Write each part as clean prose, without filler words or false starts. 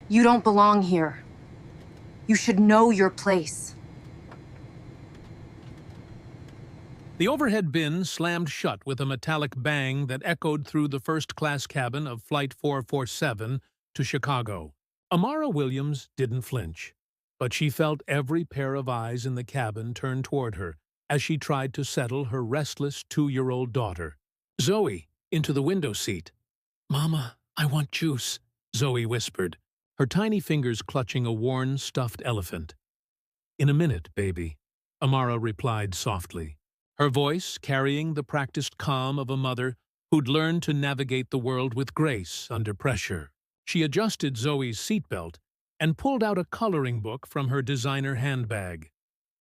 You don't belong here. You should know your place. The overhead bin slammed shut with a metallic bang that echoed through the first-class cabin of Flight 447 to Chicago. Amara Williams didn't flinch, but she felt every pair of eyes in the cabin turn toward her as she tried to settle her restless 2-year-old daughter. Zoe, into the window seat. "Mama, I want juice," Zoe whispered, her tiny fingers clutching a worn, stuffed elephant. "In a minute, baby," Amara replied softly, her voice carrying the practiced calm of a mother who'd learned to navigate the world with grace under pressure. She adjusted Zoe's seatbelt and pulled out a coloring book from her designer handbag,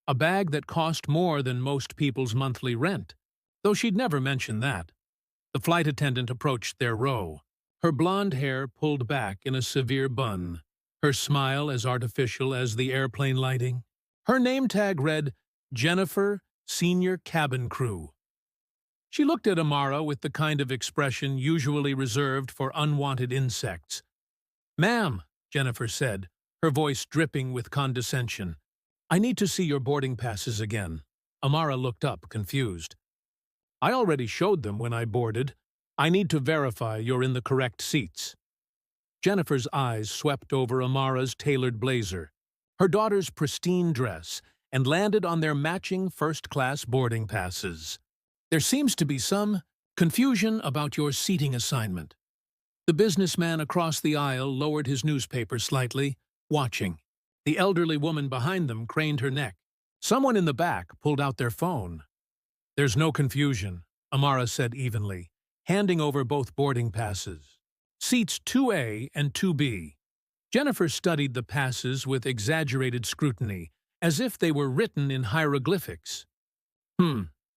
a bag that cost more than most people's monthly rent, though she'd never mention that. The flight attendant approached their row, her blonde hair pulled back in a severe bun, her smile as artificial as the airplane lighting. Her name tag read, "Jennifer, Senior Cabin Crew." She looked at Amara with the kind of expression usually reserved for unwanted insects. "Ma'am," Jennifer said, her voice dripping with condescension, "I need to see your boarding passes again." Amara looked up, confused. "I already showed them when I boarded. I need to verify you're in the correct seats." Jennifer's eyes swept over Amara's tailored blazer, her daughter's pristine dress, and landed on their matching first-class boarding passes. "There seems to be some confusion about your seating assignment." The businessman across the aisle lowered his newspaper slightly, watching. The elderly woman behind them craned her neck. Someone in the back pulled out their phone. "There's no confusion," Amara said evenly, handing over both boarding passes. "Seats 2A and 2B." Jennifer studied the passes with exaggerated scrutiny, as if they were written in hieroglyphics.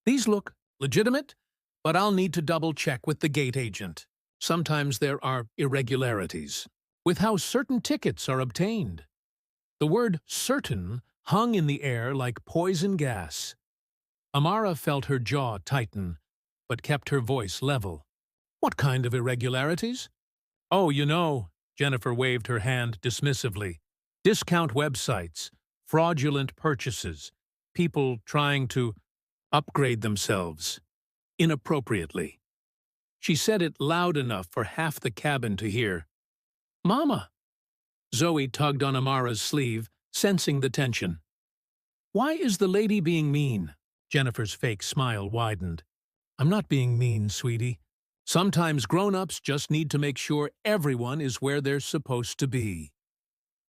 These look legitimate, but I'll need to double-check with the gate agent. Sometimes there are irregularities with how certain tickets are obtained." The word "certain" hung in the air like poison gas. Amara felt her jaw tighten, but kept her voice level. "What kind of irregularities?" "Oh, Jennifer waved her hand dismissively. "Discount websites, fraudulent purchases, people trying to upgrade themselves inappropriately." She said it loud enough for half the cabin to hear. "Mama!" Zoe tugged on Amara's sleeve, sensing the tension. "Why is the lady being mean?" Jennifer's fake smile widened. "I'm not being mean, sweetie. Sometimes grown-ups just need to make sure everyone is where they're supposed to be."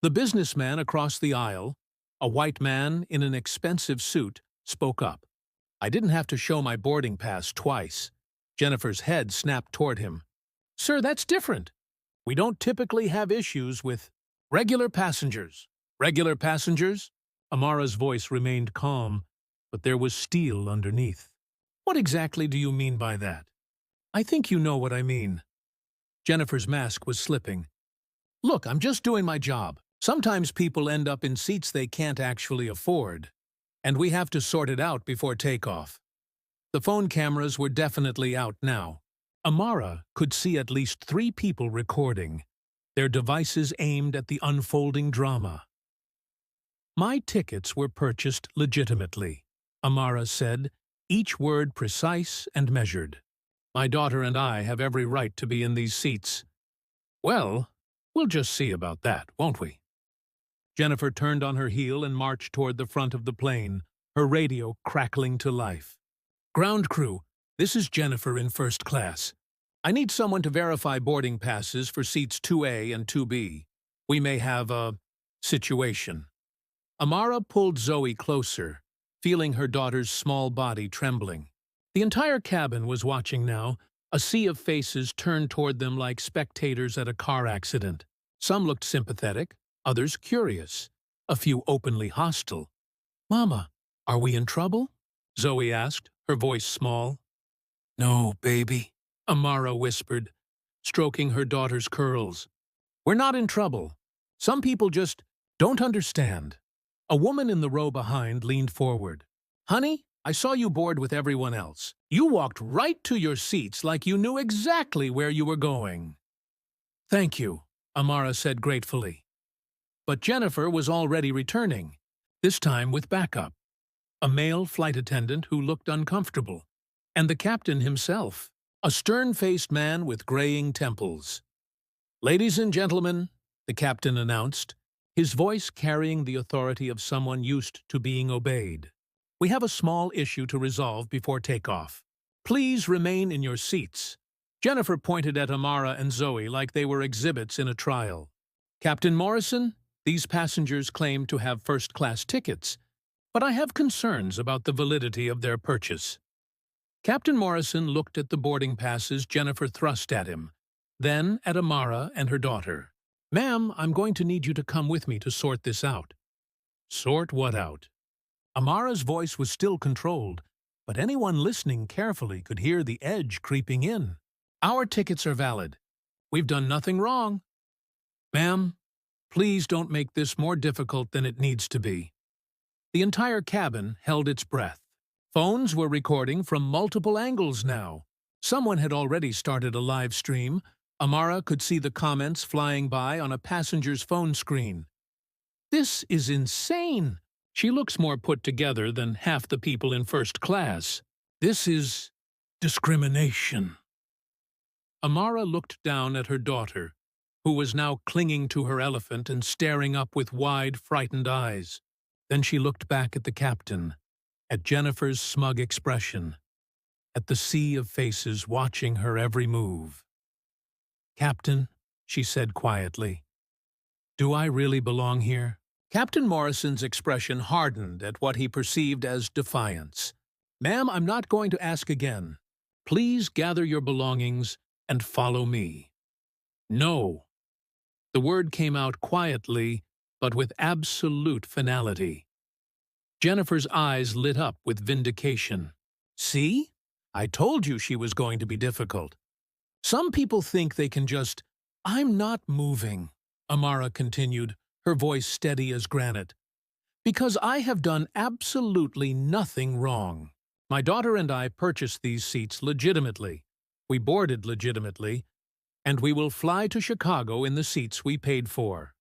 The businessman across the aisle, a white man in an expensive suit, spoke up. "I didn't have to show my boarding pass twice." Jennifer's head snapped toward him. "Sir, that's different. We don't typically have issues with regular passengers." "Regular passengers?" Amara's voice remained calm, but there was steel underneath. "What exactly do you mean by that?" "I think you know what I mean." Jennifer's mask was slipping. "Look, I'm just doing my job. Sometimes people end up in seats they can't actually afford, and we have to sort it out before takeoff." The phone cameras were definitely out now. Amara could see at least 3 people recording, their devices aimed at the unfolding drama. "My tickets were purchased legitimately," Amara said, each word precise and measured. "My daughter and I have every right to be in these seats." "Well, we'll just see about that, won't we?" Jennifer turned on her heel and marched toward the front of the plane, her radio crackling to life. "Ground crew, this is Jennifer in first class. I need someone to verify boarding passes for seats 2A and 2B. We may have a situation." Amara pulled Zoe closer, feeling her daughter's small body trembling. The entire cabin was watching now, a sea of faces turned toward them like spectators at a car accident. Some looked sympathetic, others curious, a few openly hostile. "Mama, are we in trouble?" Zoe asked, her voice small. "No, baby," Amara whispered, stroking her daughter's curls. "We're not in trouble. Some people just don't understand." A woman in the row behind leaned forward. "Honey, I saw you board with everyone else. You walked right to your seats like you knew exactly where you were going." "Thank you," Amara said gratefully. But Jennifer was already returning, this time with backup. A male flight attendant who looked uncomfortable, and the captain himself, a stern-faced man with graying temples. "Ladies and gentlemen," the captain announced, his voice carrying the authority of someone used to being obeyed. "We have a small issue to resolve before takeoff. Please remain in your seats." Jennifer pointed at Amara and Zoe like they were exhibits in a trial. "Captain Morrison, these passengers claim to have first-class tickets, but I have concerns about the validity of their purchase." Captain Morrison looked at the boarding passes Jennifer thrust at him, then at Amara and her daughter. "Ma'am, I'm going to need you to come with me to sort this out." "Sort what out?" Amara's voice was still controlled, but anyone listening carefully could hear the edge creeping in. "Our tickets are valid. We've done nothing wrong." "Ma'am, please don't make this more difficult than it needs to be." The entire cabin held its breath. Phones were recording from multiple angles now. Someone had already started a live stream. Amara could see the comments flying by on a passenger's phone screen. "This is insane. She looks more put together than half the people in first class. This is discrimination." Amara looked down at her daughter, who was now clinging to her elephant and staring up with wide, frightened eyes. Then she looked back at the captain, at Jennifer's smug expression, at the sea of faces watching her every move. "Captain," she said quietly, "do I really belong here?" Captain Morrison's expression hardened at what he perceived as defiance. "Ma'am, I'm not going to ask again. Please gather your belongings and follow me." "No." The word came out quietly, but with absolute finality. Jennifer's eyes lit up with vindication. "See? I told you she was going to be difficult. Some people think they can just—" "I'm not moving," Amara continued, her voice steady as granite, "because I have done absolutely nothing wrong. My daughter and I purchased these seats legitimately. We boarded legitimately, and we will fly to Chicago in the seats we paid for."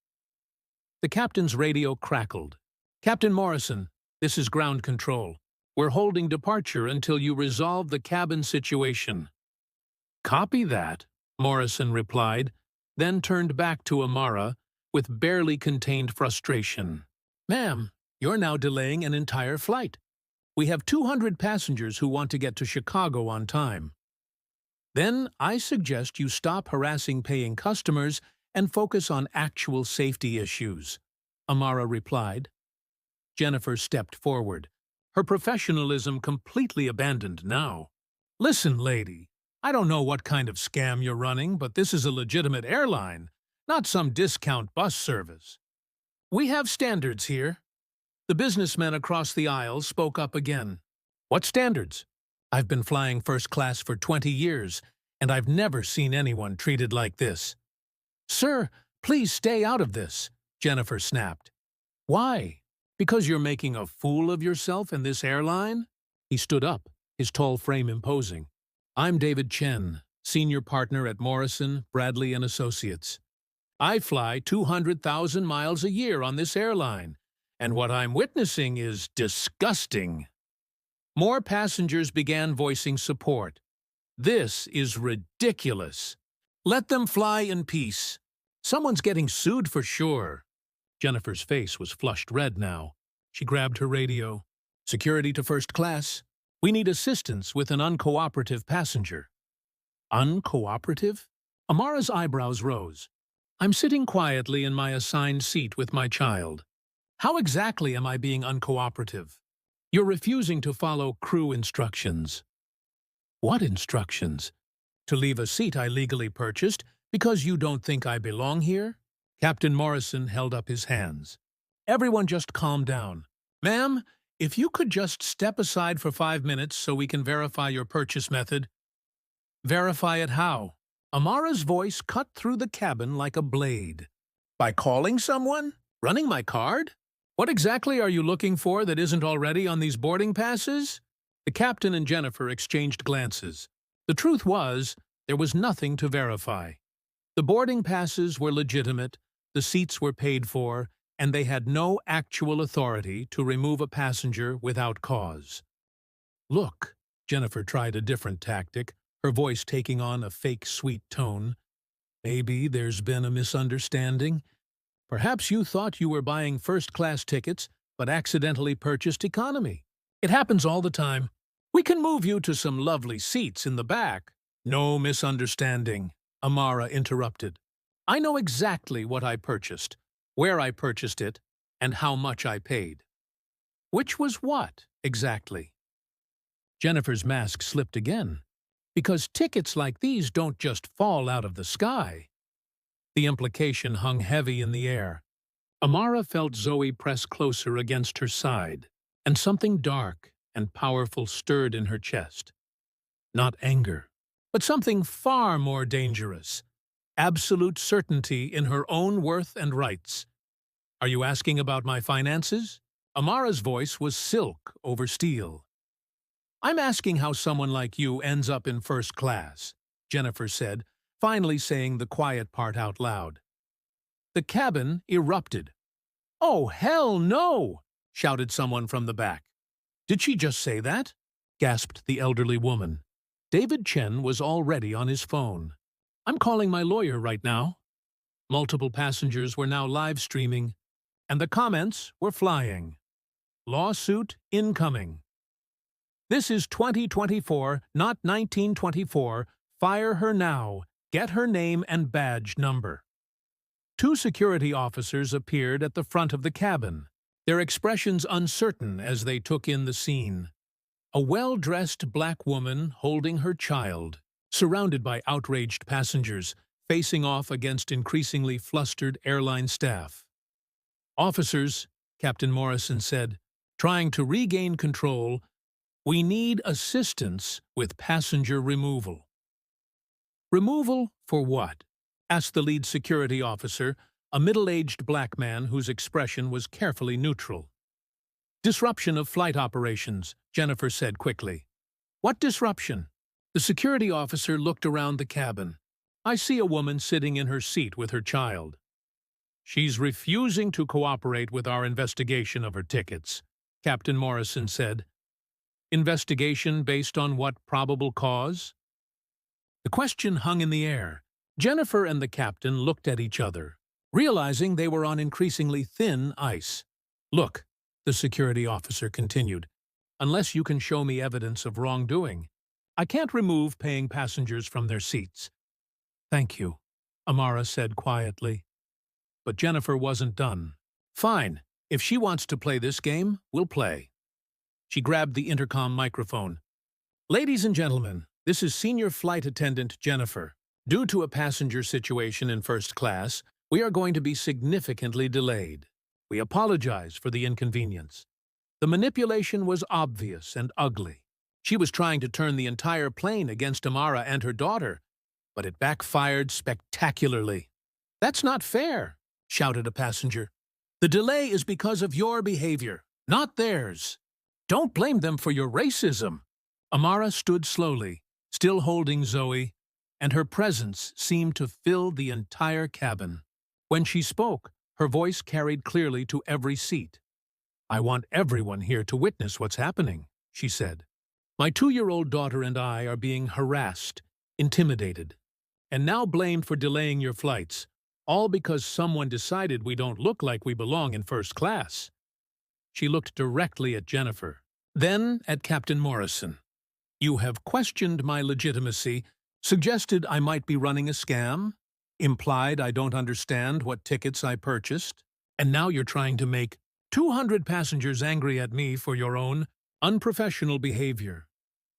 The captain's radio crackled. "Captain Morrison, this is ground control. We're holding departure until you resolve the cabin situation." "Copy that," Morrison replied, then turned back to Amara with barely contained frustration. "Ma'am, you're now delaying an entire flight. We have 200 passengers who want to get to Chicago on time. Then I suggest you stop harassing paying customers and focus on actual safety issues," Amara replied. Jennifer stepped forward, her professionalism completely abandoned now. "Listen, lady, I don't know what kind of scam you're running, but this is a legitimate airline, not some discount bus service. We have standards here." The businessman across the aisle spoke up again. "What standards? I've been flying first class for 20 years, and I've never seen anyone treated like this." "Sir, please stay out of this," Jennifer snapped. "Why? Because you're making a fool of yourself in this airline?" He stood up, his tall frame imposing. "I'm David Chen, senior partner at Morrison, Bradley & Associates. I fly 200,000 miles a year on this airline, and what I'm witnessing is disgusting." More passengers began voicing support. "This is ridiculous. Let them fly in peace. Someone's getting sued for sure." Jennifer's face was flushed red now. She grabbed her radio. "Security to first class. We need assistance with an uncooperative passenger." "Uncooperative?" Amara's eyebrows rose. "I'm sitting quietly in my assigned seat with my child. How exactly am I being uncooperative?" "You're refusing to follow crew instructions." "What instructions?" "To leave a seat I legally purchased because you don't think I belong here?" Captain Morrison held up his hands. "Everyone just calm down. Ma'am, if you could just step aside for 5 minutes so we can verify your purchase method." "Verify it how?" Amara's voice cut through the cabin like a blade. "By calling someone? Running my card? What exactly are you looking for that isn't already on these boarding passes?" The captain and Jennifer exchanged glances. The truth was, there was nothing to verify. The boarding passes were legitimate, the seats were paid for, and they had no actual authority to remove a passenger without cause. Look, Jennifer tried a different tactic, her voice taking on a fake sweet tone. Maybe there's been a misunderstanding. Perhaps you thought you were buying first-class tickets, but accidentally purchased economy. It happens all the time. We can move you to some lovely seats in the back. No misunderstanding, Amara interrupted. I know exactly what I purchased, where I purchased it, and how much I paid. Which was what, exactly? Jennifer's mask slipped again, because tickets like these don't just fall out of the sky. The implication hung heavy in the air. Amara felt Zoe press closer against her side, and something dark and powerful stirred in her chest. Not anger, but something far more dangerous. Absolute certainty in her own worth and rights. Are you asking about my finances? Amara's voice was silk over steel. I'm asking how someone like you ends up in first class, Jennifer said, finally saying the quiet part out loud. The cabin erupted. Oh, hell no! Shouted someone from the back. Did she just say that? Gasped the elderly woman. David Chen was already on his phone. I'm calling my lawyer right now. Multiple passengers were now live streaming, and the comments were flying. Lawsuit incoming. This is 2024, not 1924. Fire her now. Get her name and badge number. Two security officers appeared at the front of the cabin, their expressions uncertain as they took in the scene. A well-dressed black woman holding her child, surrounded by outraged passengers, facing off against increasingly flustered airline staff. Officers, Captain Morrison said, trying to regain control, we need assistance with passenger removal. Removal for what? Asked the lead security officer, a middle-aged black man whose expression was carefully neutral. Disruption of flight operations, Jennifer said quickly. What disruption? The security officer looked around the cabin. I see a woman sitting in her seat with her child. She's refusing to cooperate with our investigation of her tickets, Captain Morrison said. Investigation based on what probable cause? The question hung in the air. Jennifer and the captain looked at each other, realizing they were on increasingly thin ice. Look, the security officer continued, unless you can show me evidence of wrongdoing, I can't remove paying passengers from their seats. Thank you, Amara said quietly. But Jennifer wasn't done. Fine, if she wants to play this game, we'll play. She grabbed the intercom microphone. Ladies and gentlemen, this is Senior Flight Attendant Jennifer. Due to a passenger situation in first class, we are going to be significantly delayed. We apologize for the inconvenience. The manipulation was obvious and ugly. She was trying to turn the entire plane against Amara and her daughter, but it backfired spectacularly. That's not fair, shouted a passenger. The delay is because of your behavior, not theirs. Don't blame them for your racism. Amara stood slowly, still holding Zoe, and her presence seemed to fill the entire cabin. When she spoke, her voice carried clearly to every seat. I want everyone here to witness what's happening, she said. My 2-year-old daughter and I are being harassed, intimidated, and now blamed for delaying your flights, all because someone decided we don't look like we belong in first class. She looked directly at Jennifer, then at Captain Morrison. You have questioned my legitimacy, suggested I might be running a scam, implied I don't understand what tickets I purchased, and now you're trying to make 200 passengers angry at me for your own unprofessional behavior.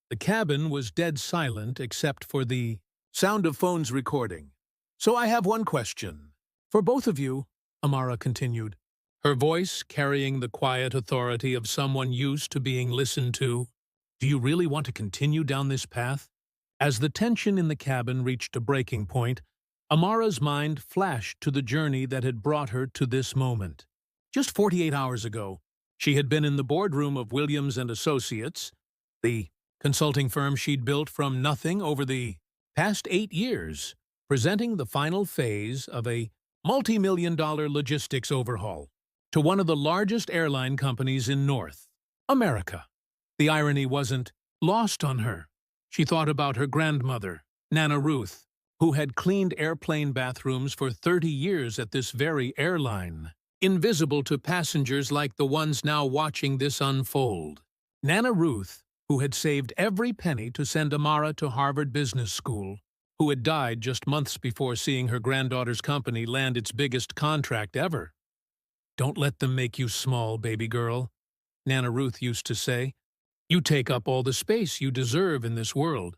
The cabin was dead silent except for the sound of phones recording. So I have one question. For both of you, Amara continued, her voice carrying the quiet authority of someone used to being listened to. Do you really want to continue down this path? As the tension in the cabin reached a breaking point, Amara's mind flashed to the journey that had brought her to this moment. Just 48 hours ago, she had been in the boardroom of Williams & Associates, the consulting firm she'd built from nothing over the past 8 years, presenting the final phase of a multi-million-dollar logistics overhaul. to one of the largest airline companies in North America. The irony wasn't lost on her. She thought about her grandmother, Nana Ruth, who had cleaned airplane bathrooms for 30 years at this very airline, invisible to passengers like the ones now watching this unfold. Nana Ruth, who had saved every penny to send Amara to Harvard Business School, who had died just months before seeing her granddaughter's company land its biggest contract ever. "Don't let them make you small, baby girl," Nana Ruth used to say. "You take up all the space you deserve in this world."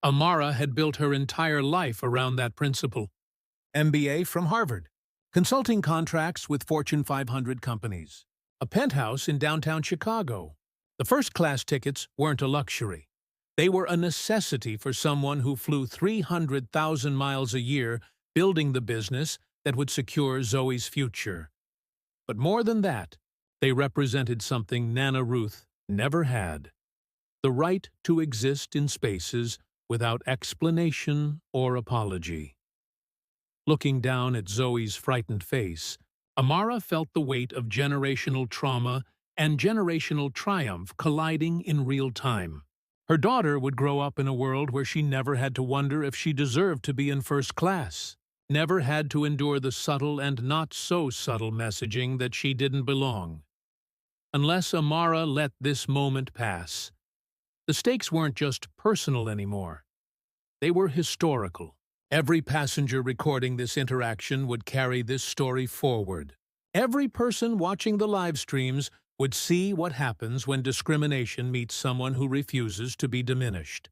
Amara had built her entire life around that principle. MBA from Harvard, consulting contracts with Fortune 500 companies, a penthouse in downtown Chicago. The first-class tickets weren't a luxury. They were a necessity for someone who flew 300,000 miles a year building the business that would secure Zoe's future. But more than that, they represented something Nana Ruth never had: the right to exist in spaces without explanation or apology. Looking down at Zoe's frightened face, Amara felt the weight of generational trauma and generational triumph colliding in real time. Her daughter would grow up in a world where she never had to wonder if she deserved to be in first class, never had to endure the subtle and not-so-subtle messaging that she didn't belong. Unless Amara let this moment pass, the stakes weren't just personal anymore. They were historical. Every passenger recording this interaction would carry this story forward. Every person watching the live streams would see what happens when discrimination meets someone who refuses to be diminished.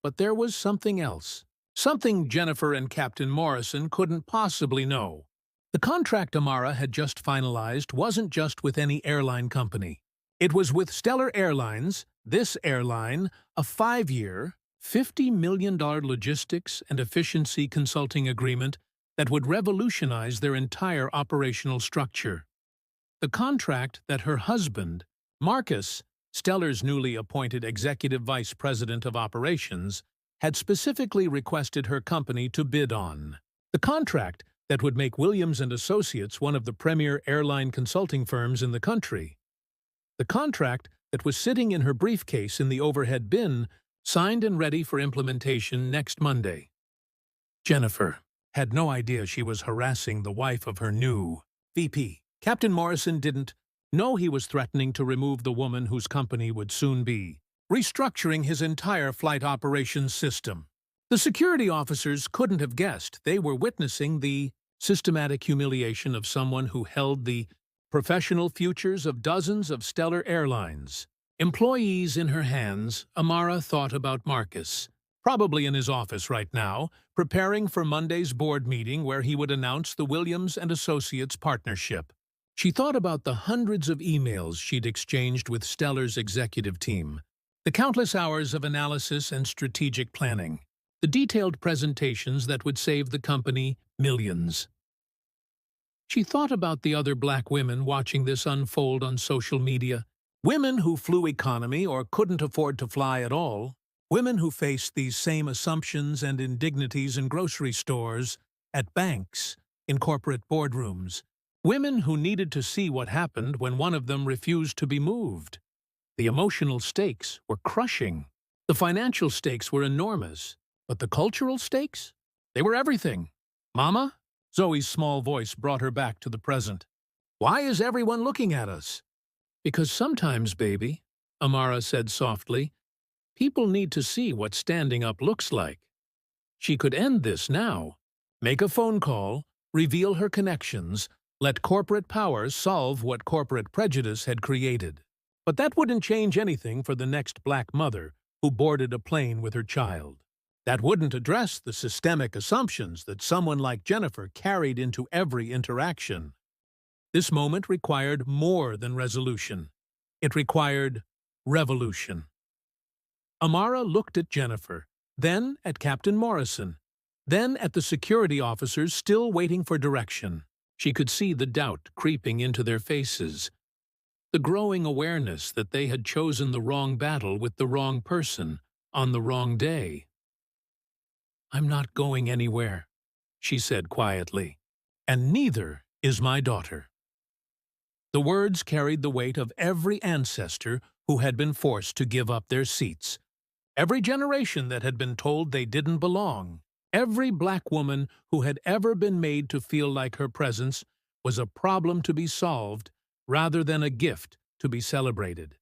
But there was something else. Something Jennifer and Captain Morrison couldn't possibly know. The contract Amara had just finalized wasn't just with any airline company. It was with Stellar Airlines, this airline, a 5-year, $50 million logistics and efficiency consulting agreement that would revolutionize their entire operational structure. The contract that her husband, Marcus, Stellar's newly appointed Executive Vice President of Operations, had specifically requested her company to bid on. The contract that would make Williams & Associates one of the premier airline consulting firms in the country. The contract that was sitting in her briefcase in the overhead bin, signed and ready for implementation next Monday. Jennifer had no idea she was harassing the wife of her new VP. Captain Morrison didn't know he was threatening to remove the woman whose company would soon be restructuring his entire flight operations system. The security officers couldn't have guessed they were witnessing the systematic humiliation of someone who held the professional futures of dozens of Stellar Airlines. Employees in her hands, Amara thought about Marcus, probably in his office right now, preparing for Monday's board meeting where he would announce the Williams & Associates partnership. She thought about the hundreds of emails she'd exchanged with Stellar's executive team, the countless hours of analysis and strategic planning, the detailed presentations that would save the company millions. She thought about the other black women watching this unfold on social media, women who flew economy or couldn't afford to fly at all, women who faced these same assumptions and indignities in grocery stores, at banks, in corporate boardrooms, women who needed to see what happened when one of them refused to be moved. The emotional stakes were crushing. The financial stakes were enormous. But the cultural stakes? They were everything. "Mama?" Zoe's small voice brought her back to the present. "Why is everyone looking at us?" "Because sometimes, baby," Amara said softly, "people need to see what standing up looks like." She could end this now. Make a phone call, reveal her connections, let corporate powers solve what corporate prejudice had created. But that wouldn't change anything for the next black mother who boarded a plane with her child. That wouldn't address the systemic assumptions that someone like Jennifer carried into every interaction. This moment required more than resolution. It required revolution. Amara looked at Jennifer, then at Captain Morrison, then at the security officers still waiting for direction. She could see the doubt creeping into their faces, the growing awareness that they had chosen the wrong battle with the wrong person on the wrong day. "I'm not going anywhere," she said quietly, "and neither is my daughter." The words carried the weight of every ancestor who had been forced to give up their seats, every generation that had been told they didn't belong, every black woman who had ever been made to feel like her presence was a problem to be solved rather than a gift to be celebrated.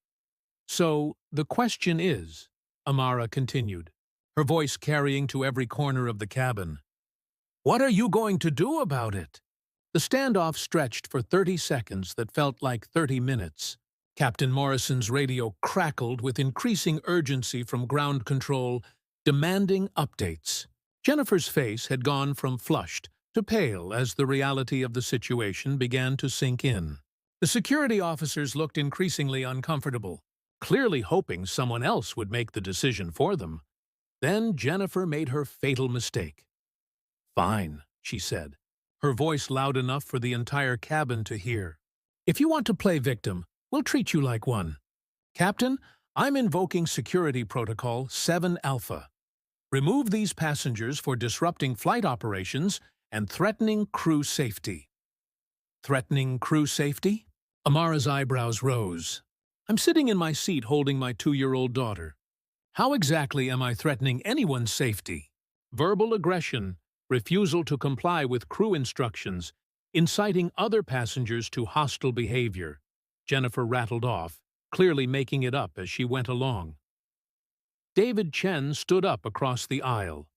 So, the question is, Amara continued, her voice carrying to every corner of the cabin, what are you going to do about it? The standoff stretched for 30 seconds that felt like 30 minutes. Captain Morrison's radio crackled with increasing urgency from ground control, demanding updates. Jennifer's face had gone from flushed to pale as the reality of the situation began to sink in. The security officers looked increasingly uncomfortable, clearly hoping someone else would make the decision for them. Then Jennifer made her fatal mistake. "Fine," she said, her voice loud enough for the entire cabin to hear. "If you want to play victim, we'll treat you like one. Captain, I'm invoking Security Protocol 7 Alpha. Remove these passengers for disrupting flight operations and threatening crew safety." Threatening crew safety? Amara's eyebrows rose. I'm sitting in my seat holding my 2-year-old daughter. How exactly am I threatening anyone's safety? Verbal aggression, refusal to comply with crew instructions, inciting other passengers to hostile behavior, Jennifer rattled off, clearly making it up as she went along. David Chen stood up across the aisle.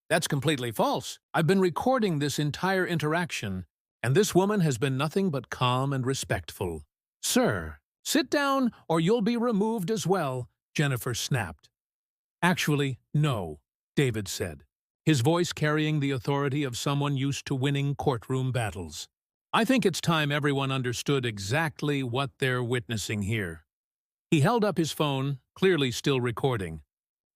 "That's completely false. I've been recording this entire interaction, and this woman has been nothing but calm and respectful." "Sir, sit down or you'll be removed as well," Jennifer snapped. "Actually, no," David said, his voice carrying the authority of someone used to winning courtroom battles. "I think it's time everyone understood exactly what they're witnessing here." He held up his phone, clearly still recording.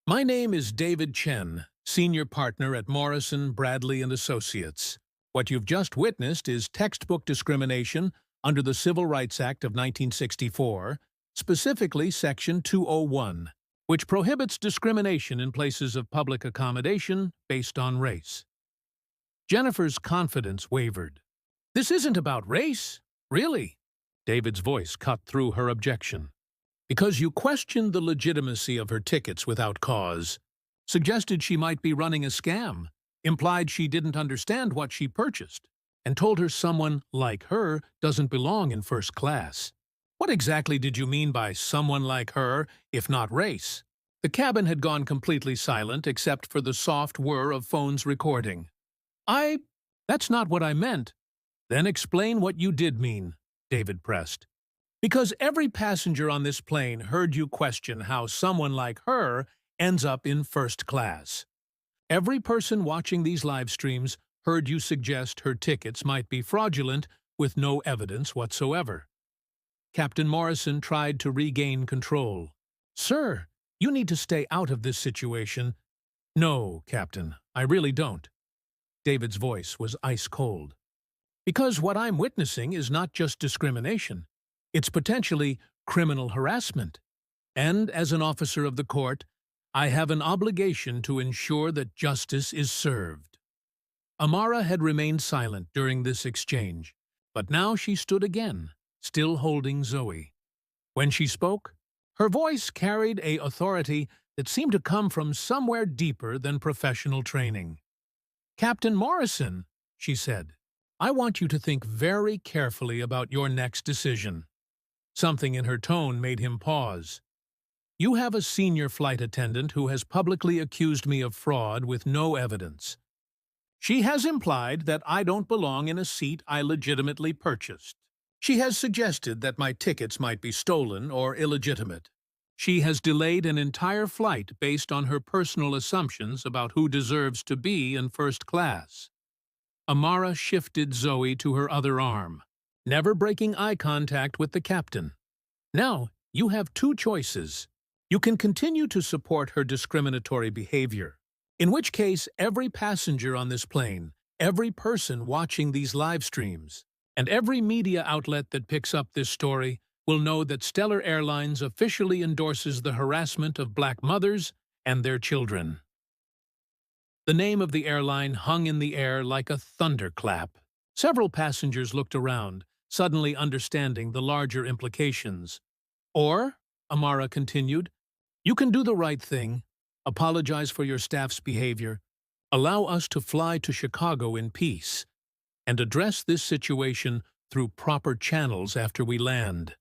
"My name is David Chen, senior partner at Morrison, Bradley & Associates. What you've just witnessed is textbook discrimination under the Civil Rights Act of 1964, specifically Section 201, which prohibits discrimination in places of public accommodation based on race." Jennifer's confidence wavered. "This isn't about race, really?" David's voice cut through her objection. "Because you questioned the legitimacy of her tickets without cause, suggested she might be running a scam, implied she didn't understand what she purchased, and told her someone like her doesn't belong in first class. What exactly did you mean by someone like her, if not race?" The cabin had gone completely silent except for the soft whir of phones recording. That's not what I meant." "Then explain what you did mean," David pressed. "Because every passenger on this plane heard you question how someone like her ends up in first class. Every person watching these live streams heard you suggest her tickets might be fraudulent with no evidence whatsoever." Captain Morrison tried to regain control. "Sir, you need to stay out of this situation." "No, Captain, I really don't." David's voice was ice cold. "Because what I'm witnessing is not just discrimination. It's potentially criminal harassment. And as an officer of the court, I have an obligation to ensure that justice is served." Amara had remained silent during this exchange, but now she stood again, still holding Zoe. When she spoke, her voice carried an authority that seemed to come from somewhere deeper than professional training. "Captain Morrison," she said, "I want you to think very carefully about your next decision." Something in her tone made him pause. "You have a senior flight attendant who has publicly accused me of fraud with no evidence. She has implied that I don't belong in a seat I legitimately purchased. She has suggested that my tickets might be stolen or illegitimate. She has delayed an entire flight based on her personal assumptions about who deserves to be in first class." Amara shifted Zoe to her other arm, never breaking eye contact with the captain. "Now, you have two choices. You can continue to support her discriminatory behavior, in which case every passenger on this plane, every person watching these live streams, and every media outlet that picks up this story will know that Stellar Airlines officially endorses the harassment of black mothers and their children." The name of the airline hung in the air like a thunderclap. Several passengers looked around, suddenly understanding the larger implications. Or, Amara continued, you can do the right thing, apologize for your staff's behavior, allow us to fly to Chicago in peace, and address this situation through proper channels after we land.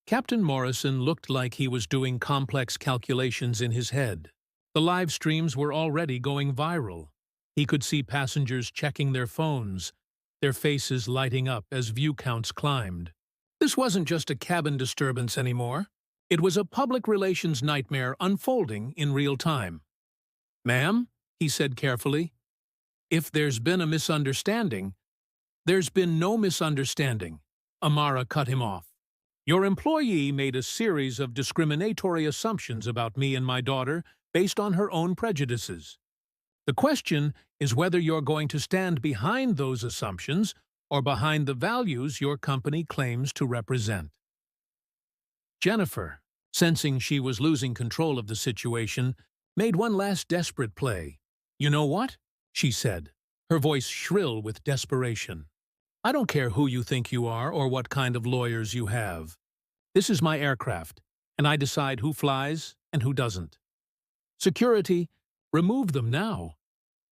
Captain Morrison looked like he was doing complex calculations in his head. The live streams were already going viral. He could see passengers checking their phones, their faces lighting up as view counts climbed. This wasn't just a cabin disturbance anymore. It was a public relations nightmare unfolding in real time. "Ma'am," he said carefully, "if there's been a misunderstanding, there's been no misunderstanding." Amara cut him off. "Your employee made a series of discriminatory assumptions about me and my daughter based on her own prejudices. The question is whether you're going to stand behind those assumptions or behind the values your company claims to represent." Jennifer, sensing she was losing control of the situation, made one last desperate play. "You know what?" she said, her voice shrill with desperation. "I don't care who you think you are or what kind of lawyers you have. This is my aircraft, and I decide who flies and who doesn't. Security, remove them now."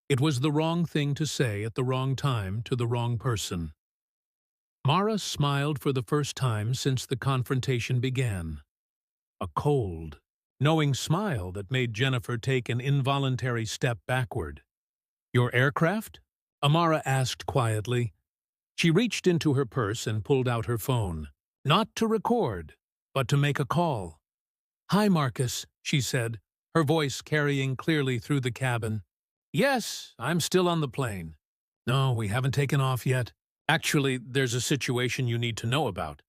It was the wrong thing to say at the wrong time to the wrong person. Mara smiled for the first time since the confrontation began. A cold, knowing smile that made Jennifer take an involuntary step backward. "Your aircraft?" Amara asked quietly. She reached into her purse and pulled out her phone, not to record, but to make a call. "Hi, Marcus," she said, her voice carrying clearly through the cabin. "Yes, I'm still on the plane." "No, we haven't taken off yet. Actually, there's a situation you need to know about."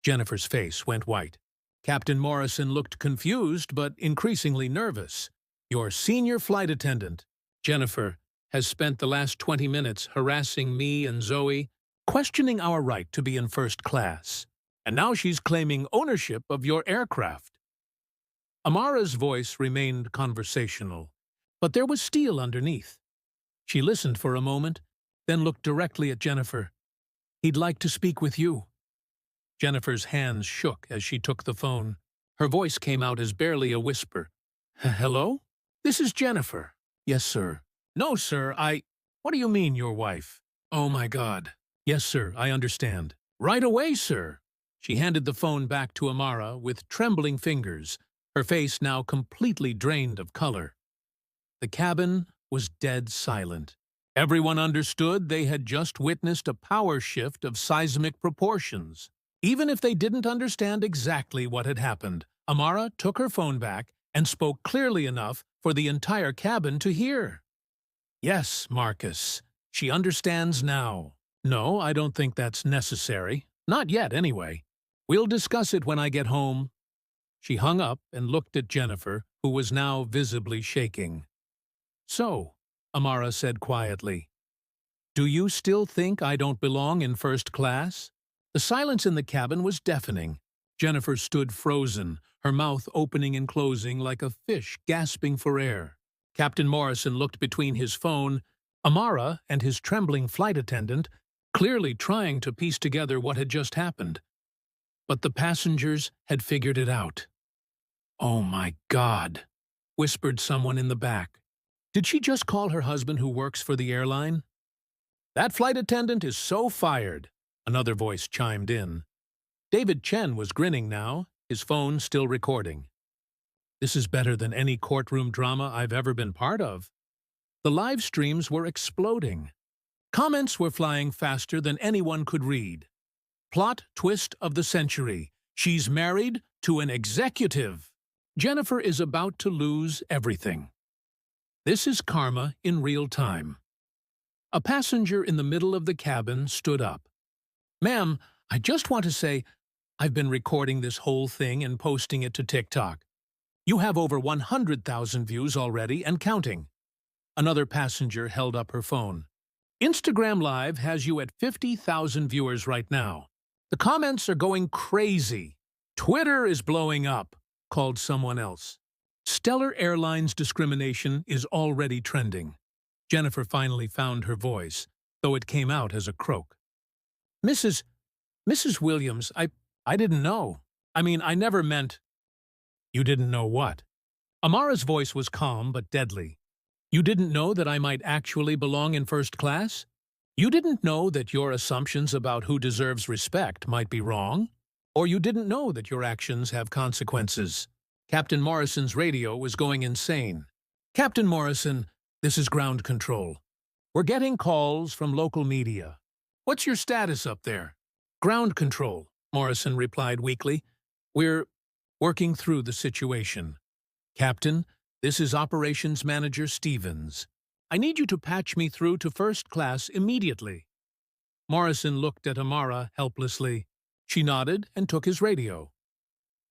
Jennifer's face went white. Captain Morrison looked confused but increasingly nervous. "Your senior flight attendant, Jennifer, has spent the last 20 minutes harassing me and Zoe, questioning our right to be in first class. And now she's claiming ownership of your aircraft." Amara's voice remained conversational, but there was steel underneath. She listened for a moment, then looked directly at Jennifer. "He'd like to speak with you." Jennifer's hands shook as she took the phone. Her voice came out as barely a whisper. "Hello? This is Jennifer." "Yes, sir." "No, sir, What do you mean, your wife?" "Oh, my God." "Yes, sir, I understand." "Right away, sir." She handed the phone back to Amara with trembling fingers, her face now completely drained of color. The cabin was dead silent. Everyone understood they had just witnessed a power shift of seismic proportions. Even if they didn't understand exactly what had happened, Amara took her phone back and spoke clearly enough for the entire cabin to hear. "Yes, Marcus, she understands now." "No, I don't think that's necessary. Not yet, anyway. We'll discuss it when I get home." She hung up and looked at Jennifer, who was now visibly shaking. "So," Amara said quietly, "do you still think I don't belong in first class?" The silence in the cabin was deafening. Jennifer stood frozen, her mouth opening and closing like a fish gasping for air. Captain Morrison looked between his phone, Amara, and his trembling flight attendant, clearly trying to piece together what had just happened. But the passengers had figured it out. "Oh, my God," whispered someone in the back. "Did she just call her husband who works for the airline?" "That flight attendant is so fired," another voice chimed in. David Chen was grinning now, his phone still recording. "This is better than any courtroom drama I've ever been part of." The live streams were exploding. Comments were flying faster than anyone could read. "Plot twist of the century. She's married to an executive. Jennifer is about to lose everything." This is karma in real time. A passenger in the middle of the cabin stood up. "Ma'am, I just want to say, I've been recording this whole thing and posting it to TikTok. You have over 100,000 views already and counting." Another passenger held up her phone. "Instagram Live has you at 50,000 viewers right now. The comments are going crazy. Twitter is blowing up," called someone else. "Stellar Airlines discrimination is already trending." Jennifer finally found her voice, though it came out as a croak. "Mrs. Mrs. Williams, I didn't know. I never meant— You didn't know what? Amara's voice was calm but deadly. You didn't know that I might actually belong in first class? You didn't know that your assumptions about who deserves respect might be wrong? Or you didn't know that your actions have consequences? Captain Morrison's radio was going insane. Captain Morrison, this is ground control. We're getting calls from local media. What's your status up there? Ground control, Morrison replied weakly. We're working through the situation. Captain, this is Operations Manager Stevens. I need you to patch me through to first class immediately. Morrison looked at Amara helplessly. She nodded and took his radio.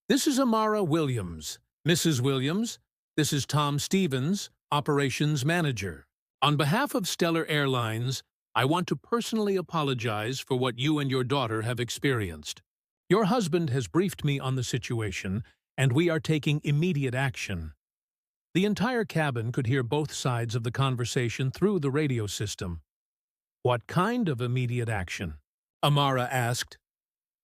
This is Amara Williams. Mrs. Williams, this is Tom Stevens, Operations Manager. On behalf of Stellar Airlines, I want to personally apologize for what you and your daughter have experienced. Your husband has briefed me on the situation, and we are taking immediate action. The entire cabin could hear both sides of the conversation through the radio system. What kind of immediate action? Amara asked.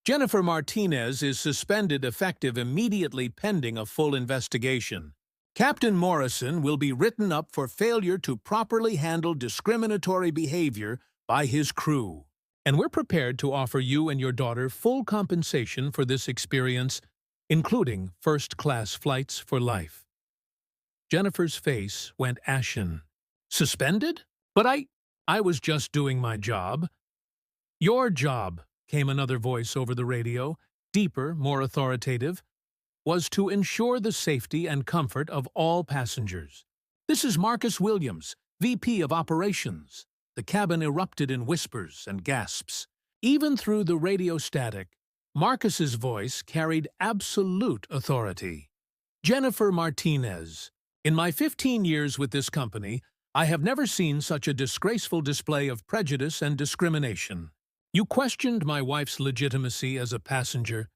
Jennifer Martinez is suspended effective immediately pending a full investigation. Captain Morrison will be written up for failure to properly handle discriminatory behavior by his crew. And we're prepared to offer you and your daughter full compensation for this experience, including first-class flights for life. Jennifer's face went ashen. Suspended? But I was just doing my job. Your job, came another voice over the radio, deeper, more authoritative, was to ensure the safety and comfort of all passengers. This is Marcus Williams, VP of Operations. The cabin erupted in whispers and gasps. Even through the radio static, Marcus's voice carried absolute authority. Jennifer Martinez. In my 15 years with this company, I have never seen such a disgraceful display of prejudice and discrimination. You questioned my wife's legitimacy as a passenger,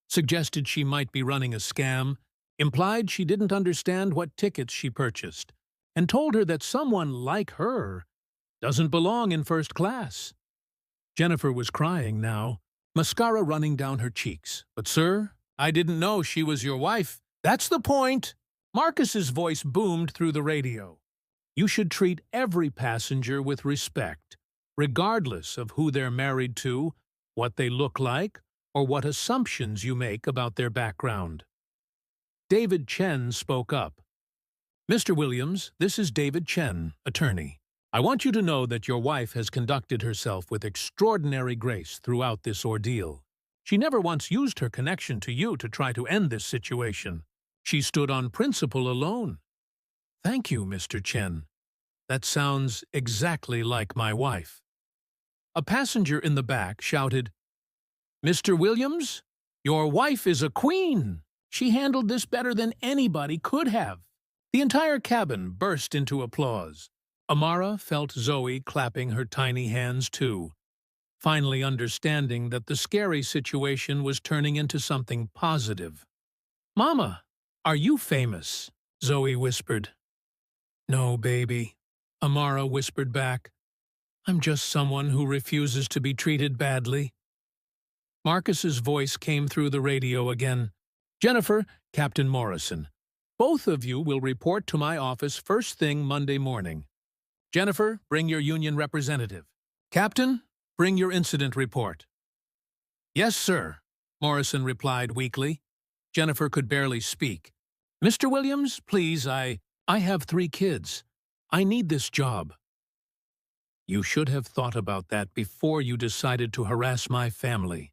suggested she might be running a scam, implied she didn't understand what tickets she purchased, and told her that someone like her doesn't belong in first class. Jennifer was crying now, mascara running down her cheeks. But, sir, I didn't know she was your wife. That's the point. Marcus's voice boomed through the radio. You should treat every passenger with respect, regardless of who they're married to, what they look like, or what assumptions you make about their background. David Chen spoke up. Mr. Williams, this is David Chen, attorney. I want you to know that your wife has conducted herself with extraordinary grace throughout this ordeal. She never once used her connection to you to try to end this situation. She stood on principle alone. Thank you, Mr. Chen. That sounds exactly like my wife. A passenger in the back shouted, Mr. Williams, your wife is a queen. She handled this better than anybody could have. The entire cabin burst into applause. Amara felt Zoe clapping her tiny hands too, finally understanding that the scary situation was turning into something positive. Mama, are you famous? Zoe whispered. No, baby, Amara whispered back. I'm just someone who refuses to be treated badly. Marcus's voice came through the radio again. Jennifer, Captain Morrison, both of you will report to my office first thing Monday morning. Jennifer, bring your union representative. Captain, bring your incident report. Yes, sir, Morrison replied weakly. Jennifer could barely speak. Mr. Williams, please, I have 3 kids. I need this job. You should have thought about that before you decided to harass my family,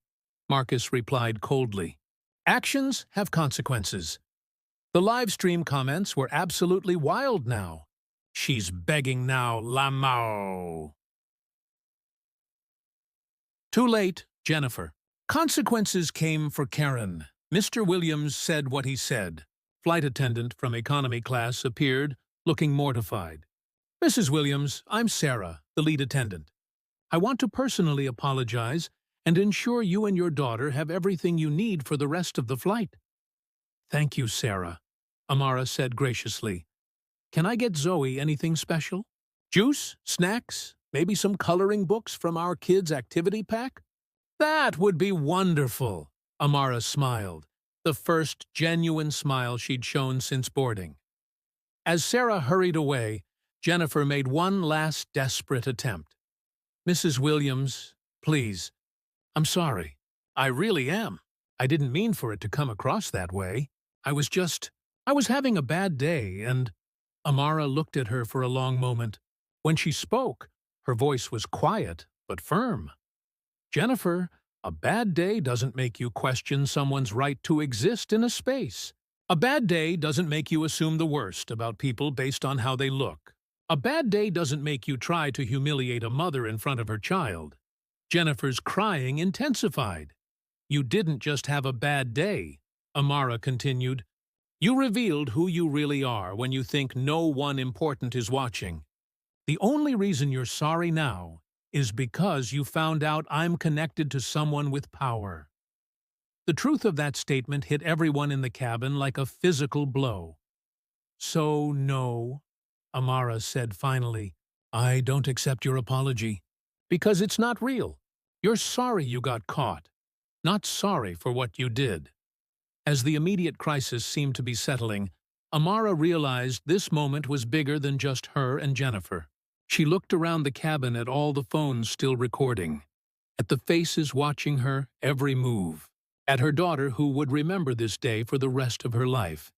Marcus replied coldly. Actions have consequences. The live stream comments were absolutely wild now. She's begging now, Lamau. Too late, Jennifer. Consequences came for Karen. Mr. Williams said what he said. Flight attendant from economy class appeared, looking mortified. Mrs. Williams, I'm Sarah, the lead attendant. I want to personally apologize and ensure you and your daughter have everything you need for the rest of the flight. Thank you, Sarah, Amara said graciously. Can I get Zoe anything special? Juice? Snacks? Maybe some coloring books from our kids' activity pack? That would be wonderful, Amara smiled, the first genuine smile she'd shown since boarding. As Sarah hurried away, Jennifer made one last desperate attempt. Mrs. Williams, please. I'm sorry. I really am. I didn't mean for it to come across that way. I was having a bad day, and Amara looked at her for a long moment. When she spoke, her voice was quiet but firm. Jennifer, a bad day doesn't make you question someone's right to exist in a space. A bad day doesn't make you assume the worst about people based on how they look. A bad day doesn't make you try to humiliate a mother in front of her child. Jennifer's crying intensified. You didn't just have a bad day, Amara continued. You revealed who you really are when you think no one important is watching. The only reason you're sorry now is because you found out I'm connected to someone with power. The truth of that statement hit everyone in the cabin like a physical blow. So, no, Amara said finally, I don't accept your apology. Because it's not real. You're sorry you got caught, not sorry for what you did. As the immediate crisis seemed to be settling, Amara realized this moment was bigger than just her and Jennifer. She looked around the cabin at all the phones still recording, at the faces watching her every move, at her daughter who would remember this day for the rest of her life.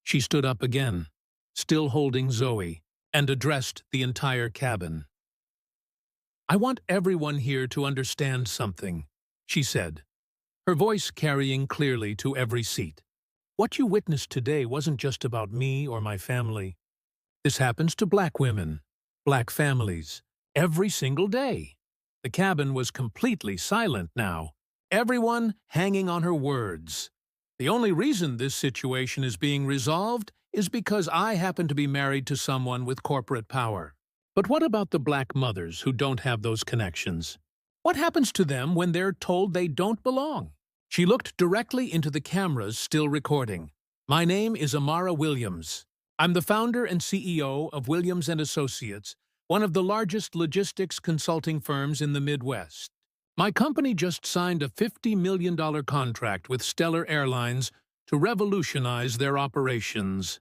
She stood up again, still holding Zoe, and addressed the entire cabin. I want everyone here to understand something, she said, her voice carrying clearly to every seat. What you witnessed today wasn't just about me or my family. This happens to black women, black families, every single day. The cabin was completely silent now, everyone hanging on her words. The only reason this situation is being resolved is because I happen to be married to someone with corporate power. But what about the black mothers who don't have those connections? What happens to them when they're told they don't belong? She looked directly into the cameras still recording. My name is Amara Williams. I'm the founder and CEO of Williams & Associates, one of the largest logistics consulting firms in the Midwest. My company just signed a $50 million contract with Stellar Airlines to revolutionize their operations.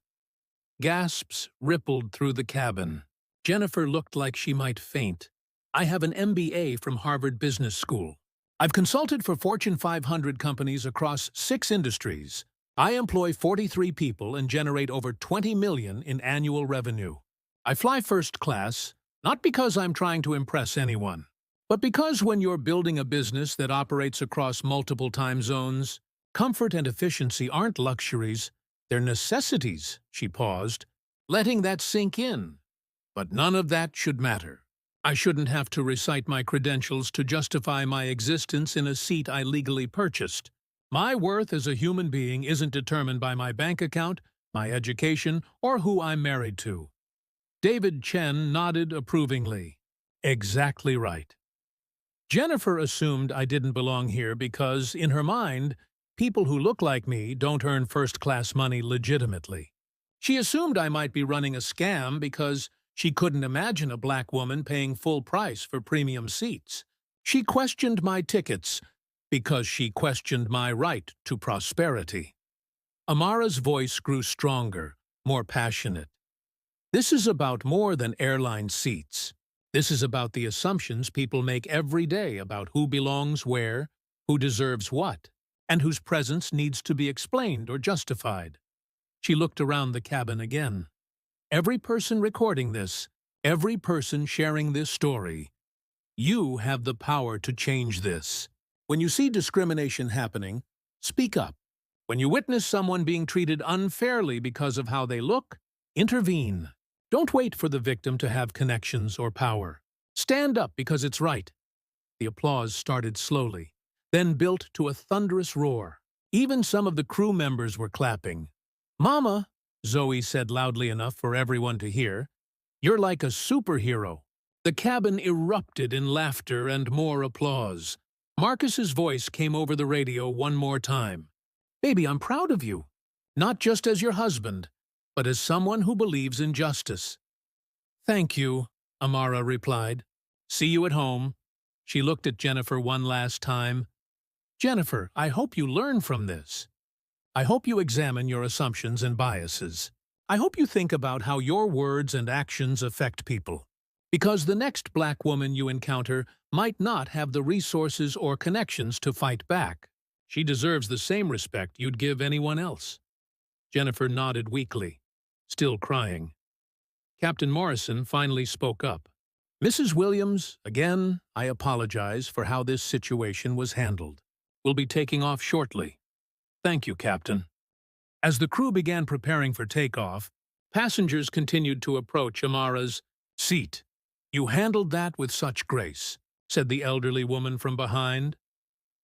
Gasps rippled through the cabin. Jennifer looked like she might faint. I have an MBA from Harvard Business School. I've consulted for Fortune 500 companies across 6 industries. I employ 43 people and generate over $20 million in annual revenue. I fly first class, not because I'm trying to impress anyone, but because when you're building a business that operates across multiple time zones, comfort and efficiency aren't luxuries, they're necessities, she paused, letting that sink in. But none of that should matter. I shouldn't have to recite my credentials to justify my existence in a seat I legally purchased. My worth as a human being isn't determined by my bank account, my education, or who I'm married to. David Chen nodded approvingly. Exactly right. Jennifer assumed I didn't belong here because, in her mind, people who look like me don't earn first-class money legitimately. She assumed I might be running a scam because she couldn't imagine a black woman paying full price for premium seats. She questioned my tickets because she questioned my right to prosperity. Amara's voice grew stronger, more passionate. This is about more than airline seats. This is about the assumptions people make every day about who belongs where, who deserves what, and whose presence needs to be explained or justified. She looked around the cabin again. Every person recording this, every person sharing this story, you have the power to change this. When you see discrimination happening, speak up. When you witness someone being treated unfairly because of how they look, intervene. Don't wait for the victim to have connections or power. Stand up because it's right. The applause started slowly, then built to a thunderous roar. Even some of the crew members were clapping. "Mama," Zoe said loudly enough for everyone to hear, "you're like a superhero." The cabin erupted in laughter and more applause. Marcus's voice came over the radio one more time. "Baby, I'm proud of you. Not just as your husband, but as someone who believes in justice." "Thank you," Amara replied. "See you at home." She looked at Jennifer one last time. Jennifer, I hope you learn from this. I hope you examine your assumptions and biases. I hope you think about how your words and actions affect people. Because the next black woman you encounter might not have the resources or connections to fight back. She deserves the same respect you'd give anyone else. Jennifer nodded weakly, still crying. Captain Morrison finally spoke up. Mrs. Williams, again, I apologize for how this situation was handled. We'll be taking off shortly. Thank you, Captain. As the crew began preparing for takeoff, passengers continued to approach Amara's seat. You handled that with such grace, said the elderly woman from behind.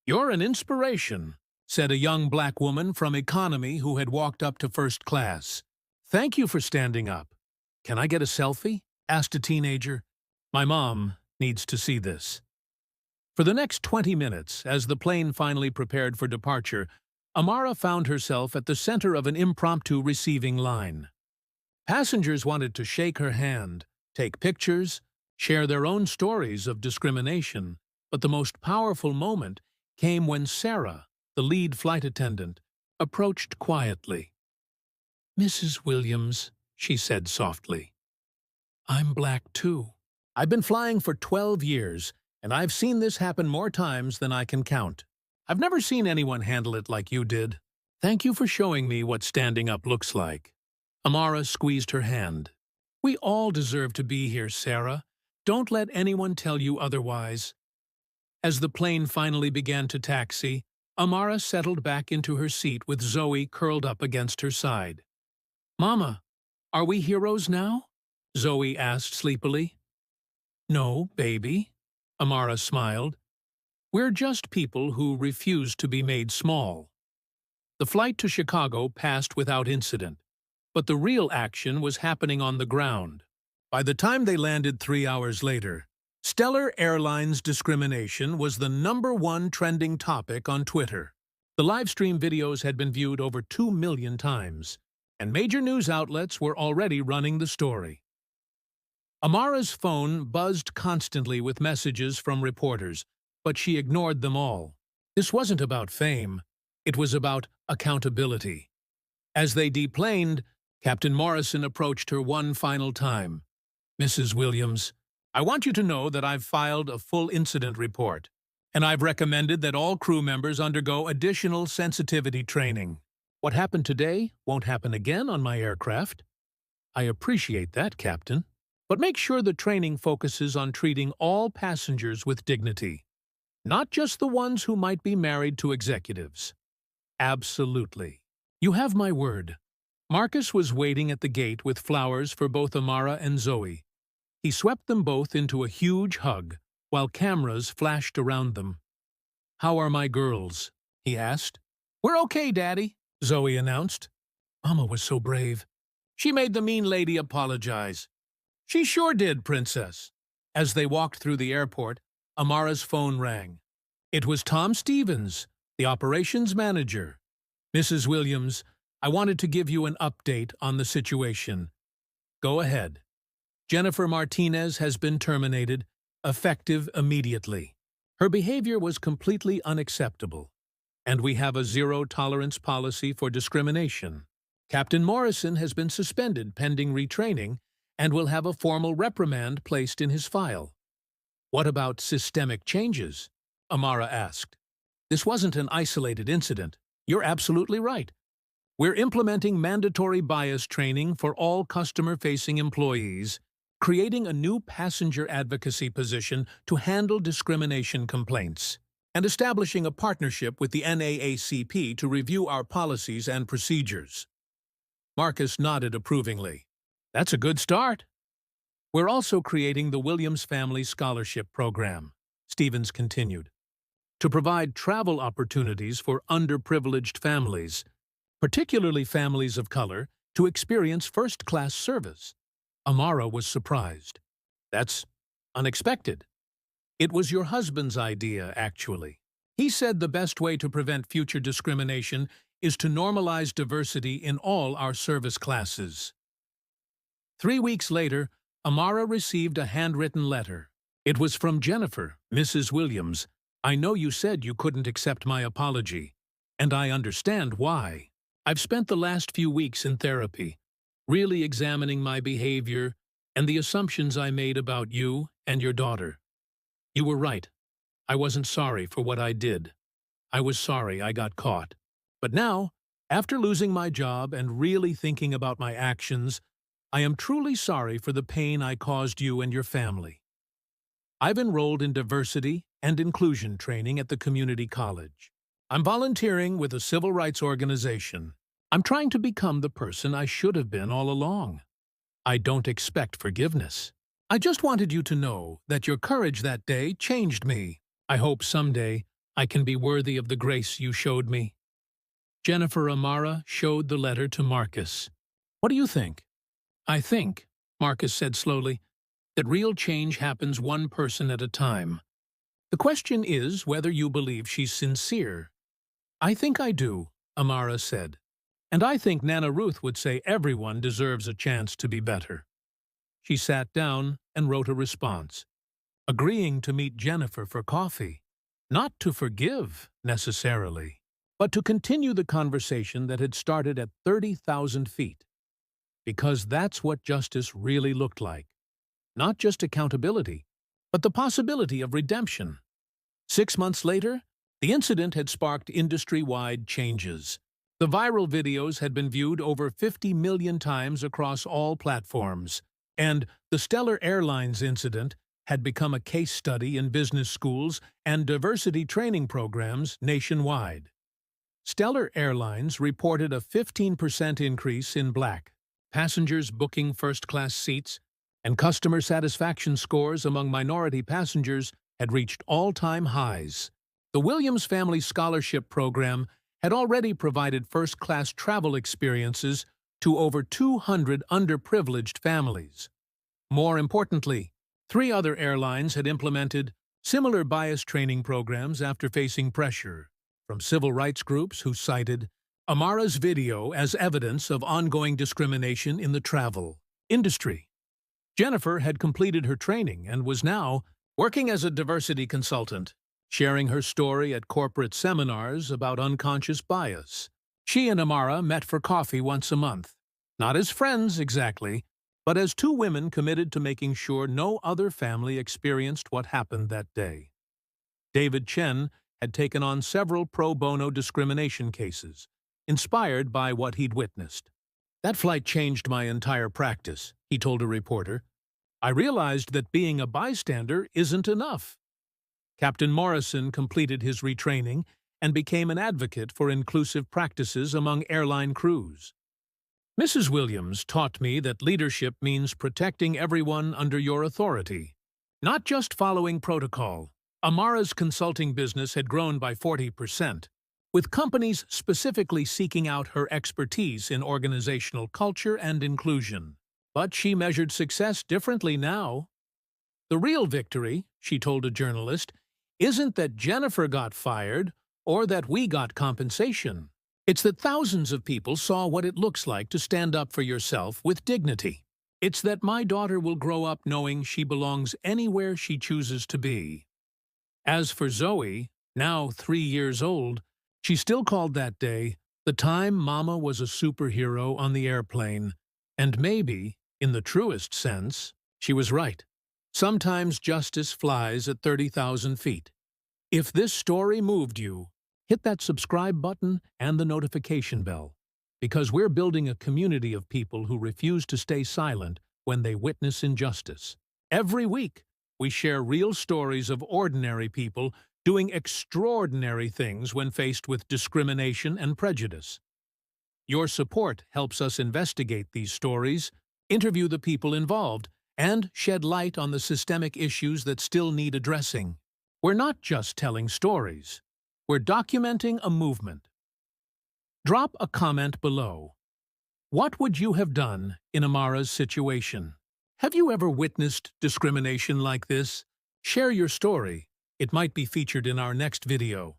You're an inspiration, said a young black woman from economy who had walked up to first class. Thank you for standing up. Can I get a selfie? Asked a teenager. My mom needs to see this. For the next 20 minutes, as the plane finally prepared for departure, Amara found herself at the center of an impromptu receiving line. Passengers wanted to shake her hand, take pictures, share their own stories of discrimination, but the most powerful moment came when Sarah, the lead flight attendant, approached quietly. Mrs. Williams, she said softly, I'm black too. I've been flying for 12 years, and I've seen this happen more times than I can count. I've never seen anyone handle it like you did. Thank you for showing me what standing up looks like. Amara squeezed her hand. We all deserve to be here, Sarah. Don't let anyone tell you otherwise. As the plane finally began to taxi, Amara settled back into her seat with Zoe curled up against her side. Mama, are we heroes now? Zoe asked sleepily. No, baby, Amara smiled. We're just people who refuse to be made small. The flight to Chicago passed without incident, but the real action was happening on the ground. By the time they landed 3 hours later, Stellar Airlines discrimination was the #1 trending topic on Twitter. The livestream videos had been viewed over 2 million times, and major news outlets were already running the story. Amara's phone buzzed constantly with messages from reporters, but she ignored them all. This wasn't about fame. It was about accountability. As they deplaned, Captain Morrison approached her one final time. Mrs. Williams, I want you to know that I've filed a full incident report, and I've recommended that all crew members undergo additional sensitivity training. What happened today won't happen again on my aircraft. I appreciate that, Captain. But make sure the training focuses on treating all passengers with dignity, not just the ones who might be married to executives. Absolutely. You have my word. Marcus was waiting at the gate with flowers for both Amara and Zoe. He swept them both into a huge hug, while cameras flashed around them. How are my girls? He asked. We're okay, Daddy, Zoe announced. Mama was so brave. She made the mean lady apologize. She sure did, Princess. As they walked through the airport, Amara's phone rang. It was Tom Stevens, the operations manager. Mrs. Williams, I wanted to give you an update on the situation. Go ahead. Jennifer Martinez has been terminated, effective immediately. Her behavior was completely unacceptable, and we have a zero-tolerance policy for discrimination. Captain Morrison has been suspended pending retraining and will have a formal reprimand placed in his file. What about systemic changes? Amara asked. This wasn't an isolated incident. You're absolutely right. We're implementing mandatory bias training for all customer-facing employees, creating a new passenger advocacy position to handle discrimination complaints, and establishing a partnership with the NAACP to review our policies and procedures. Marcus nodded approvingly. That's a good start. We're also creating the Williams Family Scholarship Program, Stevens continued, to provide travel opportunities for underprivileged families, particularly families of color, to experience first-class service. Amara was surprised. That's unexpected. It was your husband's idea, actually. He said the best way to prevent future discrimination is to normalize diversity in all our service classes. 3 weeks later, Amara received a handwritten letter. It was from Jennifer, Mrs. Williams. I know you said you couldn't accept my apology, and I understand why. I've spent the last few weeks in therapy, really examining my behavior and the assumptions I made about you and your daughter. You were right. I wasn't sorry for what I did. I was sorry I got caught. But now, after losing my job and really thinking about my actions, I am truly sorry for the pain I caused you and your family. I've enrolled in diversity and inclusion training at the community college. I'm volunteering with a civil rights organization. I'm trying to become the person I should have been all along. I don't expect forgiveness. I just wanted you to know that your courage that day changed me. I hope someday I can be worthy of the grace you showed me. Jennifer Amara showed the letter to Marcus. What do you think? I think, Marcus said slowly, that real change happens one person at a time. The question is whether you believe she's sincere. I think I do, Amara said. And I think Nana Ruth would say everyone deserves a chance to be better. She sat down and wrote a response, agreeing to meet Jennifer for coffee, not to forgive, necessarily, but to continue the conversation that had started at 30,000 feet. Because that's what justice really looked like. Not just accountability, but the possibility of redemption. 6 months later, the incident had sparked industry-wide changes. The viral videos had been viewed over 50 million times across all platforms, and the Stellar Airlines incident had become a case study in business schools and diversity training programs nationwide. Stellar Airlines reported a 15% increase in Black passengers booking first-class seats, and customer satisfaction scores among minority passengers had reached all-time highs. The Williams Family Scholarship Program had already provided first-class travel experiences to over 200 underprivileged families. More importantly, 3 other airlines had implemented similar bias training programs after facing pressure from civil rights groups who cited Amara's video as evidence of ongoing discrimination in the travel industry. Jennifer had completed her training and was now working as a diversity consultant, sharing her story at corporate seminars about unconscious bias. She and Amara met for coffee once a month, not as friends exactly, but as 2 women committed to making sure no other family experienced what happened that day. David Chen had taken on several pro bono discrimination cases, inspired by what he'd witnessed. That flight changed my entire practice, he told a reporter. I realized that being a bystander isn't enough. Captain Morrison completed his retraining and became an advocate for inclusive practices among airline crews. Mrs. Williams taught me that leadership means protecting everyone under your authority, not just following protocol. Amara's consulting business had grown by 40%, with companies specifically seeking out her expertise in organizational culture and inclusion. But she measured success differently now. The real victory, she told a journalist, isn't that Jennifer got fired or that we got compensation. It's that thousands of people saw what it looks like to stand up for yourself with dignity. It's that my daughter will grow up knowing she belongs anywhere she chooses to be. As for Zoe, now 3 years old, she still called that day the time Mama was a superhero on the airplane, and maybe, in the truest sense, she was right. Sometimes justice flies at 30,000 feet. If this story moved you, hit that subscribe button and the notification bell, because we're building a community of people who refuse to stay silent when they witness injustice. Every week, we share real stories of ordinary people doing extraordinary things when faced with discrimination and prejudice. Your support helps us investigate these stories, interview the people involved, and shed light on the systemic issues that still need addressing. We're not just telling stories. We're documenting a movement. Drop a comment below. What would you have done in Amara's situation? Have you ever witnessed discrimination like this? Share your story. It might be featured in our next video.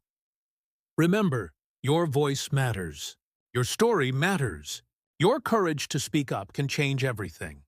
Remember, your voice matters. Your story matters. Your courage to speak up can change everything.